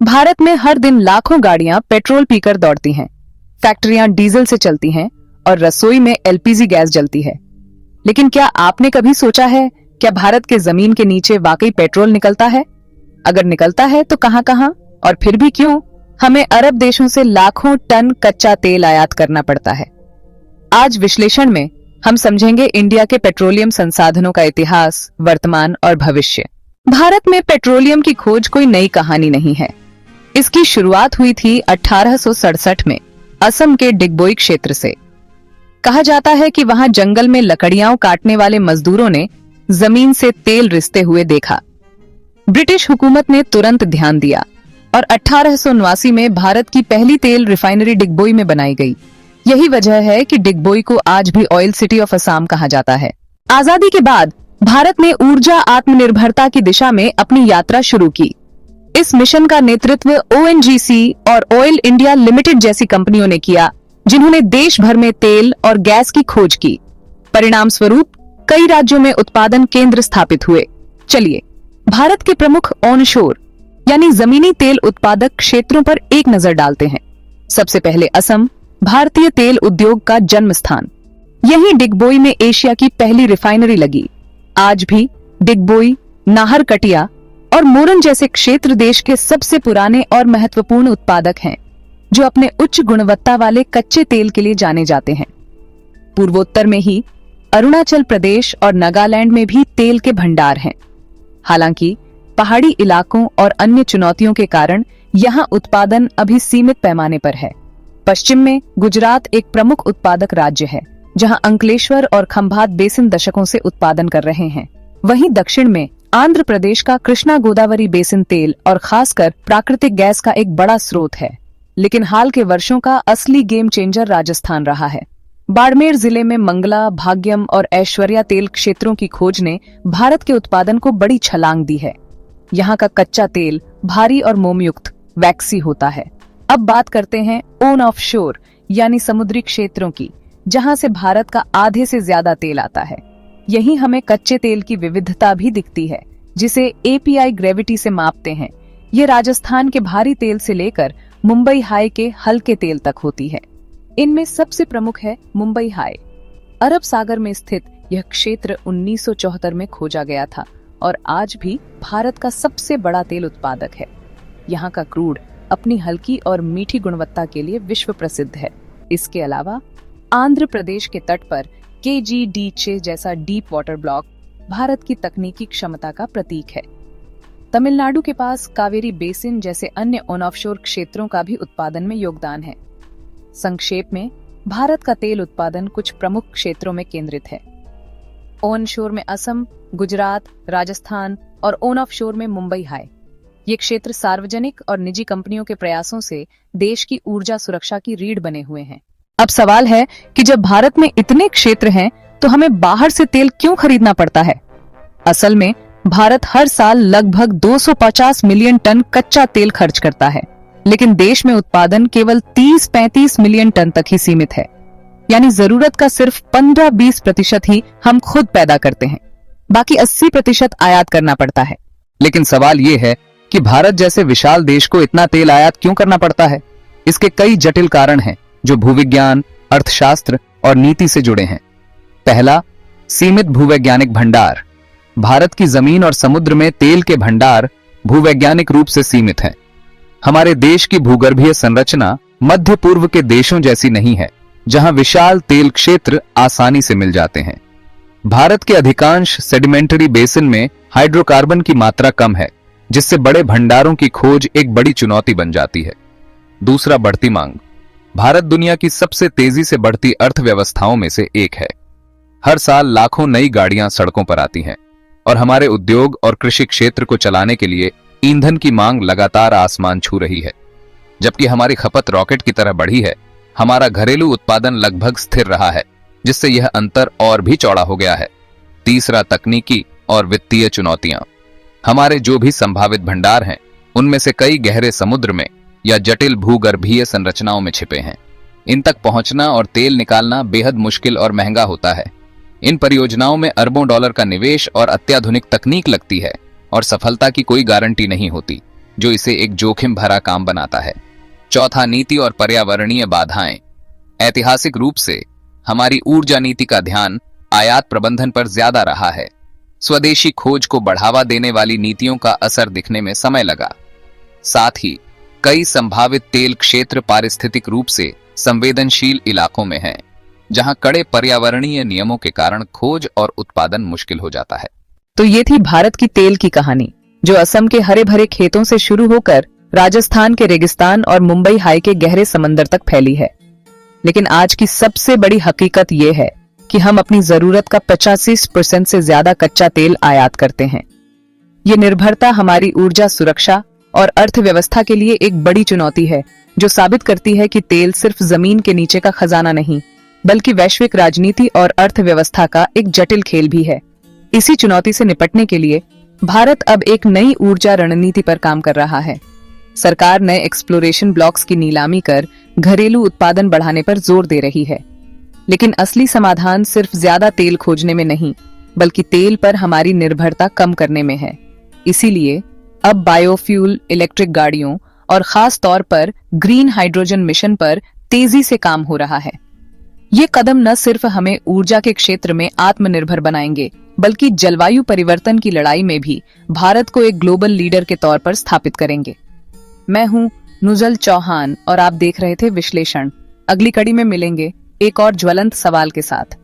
भारत में हर दिन लाखों गाड़ियां पेट्रोल पीकर दौड़ती हैं, फैक्ट्रियां डीजल से चलती हैं और रसोई में एलपीजी गैस जलती है। लेकिन क्या आपने कभी सोचा है, क्या भारत के जमीन के नीचे वाकई पेट्रोल निकलता है? अगर निकलता है तो कहां कहां और फिर भी क्यों? हमें अरब देशों से लाखों टन कच्चा तेल आयात करना पड़ता है। आज विश्लेषण में हम समझेंगे इंडिया के पेट्रोलियम संसाधनों का इतिहास, वर्तमान और भविष्य। भारत में पेट्रोलियम की खोज कोई नई कहानी नहीं है। इसकी शुरुआत हुई थी 1867 में असम के डिगबोई क्षेत्र से। कहा जाता है कि वहां जंगल में लकड़ियां काटने वाले मजदूरों ने जमीन से तेल रिसते हुए देखा। ब्रिटिश हुकूमत ने तुरंत ध्यान दिया और 1889 में भारत की पहली तेल रिफाइनरी डिगबोई में बनाई गई। यही वजह है कि डिगबोई को आज भी ऑयल सिटी ऑफ असम कहा जाता है। आजादी के बाद भारत ने ऊर्जा आत्मनिर्भरता की दिशा में अपनी यात्रा शुरू की। इस मिशन का नेतृत्व ओएनजीसी और ऑयल इंडिया लिमिटेड जैसी कंपनियों ने किया, जिन्होंने देश भर में तेल और गैस की खोज की। परिणाम स्वरूप कई राज्यों में उत्पादन केंद्र स्थापित हुए। चलिए भारत के प्रमुख ऑनशोर यानी जमीनी तेल उत्पादक क्षेत्रों पर एक नजर डालते हैं। सबसे पहले असम, भारतीय तेल उद्योग का जन्म स्थान। यहीं डिगबोई में एशिया की पहली रिफाइनरी लगी। आज भी डिगबोई, नाहरकटिया और मोरन जैसे क्षेत्र देश के सबसे पुराने और महत्वपूर्ण उत्पादक हैं, जो अपने उच्च गुणवत्ता वाले कच्चे तेल के लिए जाने जाते हैं। पूर्वोत्तर में ही अरुणाचल प्रदेश और नागालैंड में भी तेल के भंडार हैं। हालांकि पहाड़ी इलाकों और अन्य चुनौतियों के कारण यहां उत्पादन अभी सीमित पैमाने पर है। पश्चिम में गुजरात एक प्रमुख उत्पादक राज्य है, जहां अंकलेश्वर और खंभात बेसिन दशकों से उत्पादन कर रहे हैं। वहीं दक्षिण में आंध्र प्रदेश का कृष्णा गोदावरी बेसिन तेल और खासकर प्राकृतिक गैस का एक बड़ा स्रोत है। लेकिन हाल के वर्षों का असली गेम चेंजर राजस्थान रहा है। बाड़मेर जिले में मंगला, भाग्यम और ऐश्वर्या तेल क्षेत्रों की खोज ने भारत के उत्पादन को बड़ी छलांग दी है। यहाँ का कच्चा तेल भारी और मोमयुक्त वैक्सी होता है। अब बात करते हैं ओन ऑफ शोर यानी समुद्री क्षेत्रों की, जहां से भारत का आधे से ज्यादा तेल आता है। यहीं हमें कच्चे तेल की विविधता भी दिखती है, जिसे एपीआई ग्रेविटी से मापते हैं। ये राजस्थान के भारी तेल से लेकर मुंबई हाई के हल्के तेल तक होती है। इनमें सबसे प्रमुख है मुंबई हाई। अरब सागर में स्थित यह क्षेत्र 1974 में खोजा गया था और आज भी भारत का सबसे बड़ा तेल उत्पादक है। यहाँ का क्रूड अपनी हल्की और मीठी गुणवत्ता के लिए विश्व प्रसिद्ध है। इसके अलावा आंध्र प्रदेश के तट पर KG-D6 जैसा डीप वाटर ब्लॉक भारत की तकनीकी क्षमता का प्रतीक है। तमिलनाडु के पास कावेरी बेसिन जैसे अन्य ऑन ऑफशोर क्षेत्रों का भी उत्पादन में योगदान है। संक्षेप में भारत का तेल उत्पादन कुछ प्रमुख क्षेत्रों में केंद्रित है। ऑन शोर में असम, गुजरात, राजस्थान और ऑन ऑफशोर में मुंबई हाई। ये क्षेत्र सार्वजनिक और निजी कंपनियों के प्रयासों से देश की ऊर्जा सुरक्षा की रीढ़ बने हुए हैं। अब सवाल है कि जब भारत में इतने क्षेत्र हैं, तो हमें बाहर से तेल क्यों खरीदना पड़ता है? असल में भारत हर साल लगभग 250 मिलियन टन कच्चा तेल खर्च करता है, लेकिन देश में उत्पादन केवल 30-35 मिलियन टन तक ही सीमित है। यानी जरूरत का सिर्फ 15-20% ही हम खुद पैदा करते हैं, बाकी 80% आयात करना पड़ता है। लेकिन सवाल ये है कि भारत जैसे विशाल देश को इतना तेल आयात क्यों करना पड़ता है? इसके कई जटिल कारण हैं, जो भूविज्ञान, अर्थशास्त्र और नीति से जुड़े हैं। पहला, सीमित भूवैज्ञानिक भंडार। भारत की जमीन और समुद्र में तेल के भंडार भूवैज्ञानिक रूप से सीमित हैं। हमारे देश की भूगर्भीय संरचना मध्य पूर्व के देशों जैसी नहीं है, जहां विशाल तेल क्षेत्र आसानी से मिल जाते हैं। भारत के अधिकांश सेडिमेंटरी बेसिन में हाइड्रोकार्बन की मात्रा कम है, जिससे बड़े भंडारों की खोज एक बड़ी चुनौती बन जाती है। दूसरा, बढ़ती मांग। भारत दुनिया की सबसे तेजी से बढ़ती अर्थव्यवस्थाओं में से एक है। हर साल लाखों नई गाड़ियां सड़कों पर आती हैं और हमारे उद्योग और कृषि क्षेत्र को चलाने के लिए ईंधन की मांग लगातार आसमान छू रही है। जबकि हमारी खपत रॉकेट की तरह बढ़ी है, हमारा घरेलू उत्पादन लगभग स्थिर रहा है, जिससे यह अंतर और भी चौड़ा हो गया है। तीसरा, तकनीकी और वित्तीय चुनौतियां। हमारे जो भी संभावित भंडार हैं, उनमें से कई गहरे समुद्र में या जटिल भूगर्भीय संरचनाओं में छिपे हैं। इन तक पहुंचना और तेल निकालना बेहद मुश्किल और महंगा होता है। इन परियोजनाओं में अरबों डॉलर का निवेश और अत्याधुनिक तकनीक लगती है और सफलता की कोई गारंटी नहीं होती। जो इसे एक जोखिम भरा काम बनाता है। चौथा, नीति और पर्यावरणीय बाधाएं। ऐतिहासिक रूप से हमारी ऊर्जा नीति का ध्यान आयात प्रबंधन पर ज्यादा रहा है। स्वदेशी खोज को बढ़ावा देने वाली नीतियों का असर दिखने में समय लगा। साथ ही कई संभावित तेल क्षेत्र पारिस्थितिक रूप से संवेदनशील इलाकों में हैं, जहां कड़े पर्यावरणीय नियमों के कारण खोज और उत्पादन मुश्किल हो जाता है। तो ये थी भारत की तेल की कहानी, जो असम के हरे भरे खेतों से शुरू होकर राजस्थान के रेगिस्तान और मुंबई हाई के गहरे समंदर तक फैली है। लेकिन आज की सबसे बड़ी हकीकत यह है कि हम अपनी जरूरत का 85% से ज्यादा कच्चा तेल आयात करते हैं। ये निर्भरता हमारी ऊर्जा सुरक्षा और अर्थव्यवस्था के लिए एक बड़ी चुनौती है, जो साबित करती है कि तेल सिर्फ जमीन के नीचे का खजाना नहीं, बल्कि वैश्विक राजनीति और अर्थव्यवस्था का एक जटिल खेल भी है। इसी चुनौती से निपटने के लिए भारत अब एक नई ऊर्जा रणनीति पर काम कर रहा है। सरकार नए एक्सप्लोरेशन ब्लॉक्स की नीलामी कर घरेलू उत्पादन बढ़ाने पर जोर दे रही है। लेकिन असली समाधान सिर्फ ज्यादा तेल खोजने में नहीं, बल्कि तेल पर हमारी निर्भरता कम करने में है। इसीलिए अब बायोफ्यूल, इलेक्ट्रिक गाड़ियों और खास तौर पर ग्रीन हाइड्रोजन मिशन पर तेजी से काम हो रहा है। ये कदम न सिर्फ हमें ऊर्जा के क्षेत्र में आत्मनिर्भर बनाएंगे, बल्कि जलवायु परिवर्तन की लड़ाई में भी भारत को एक ग्लोबल लीडर के तौर पर स्थापित करेंगे। मैं हूं नुजल चौहान और आप देख रहे थे विश्लेषण। अगली कड़ी में मिलेंगे एक और ज्वलंत सवाल के साथ।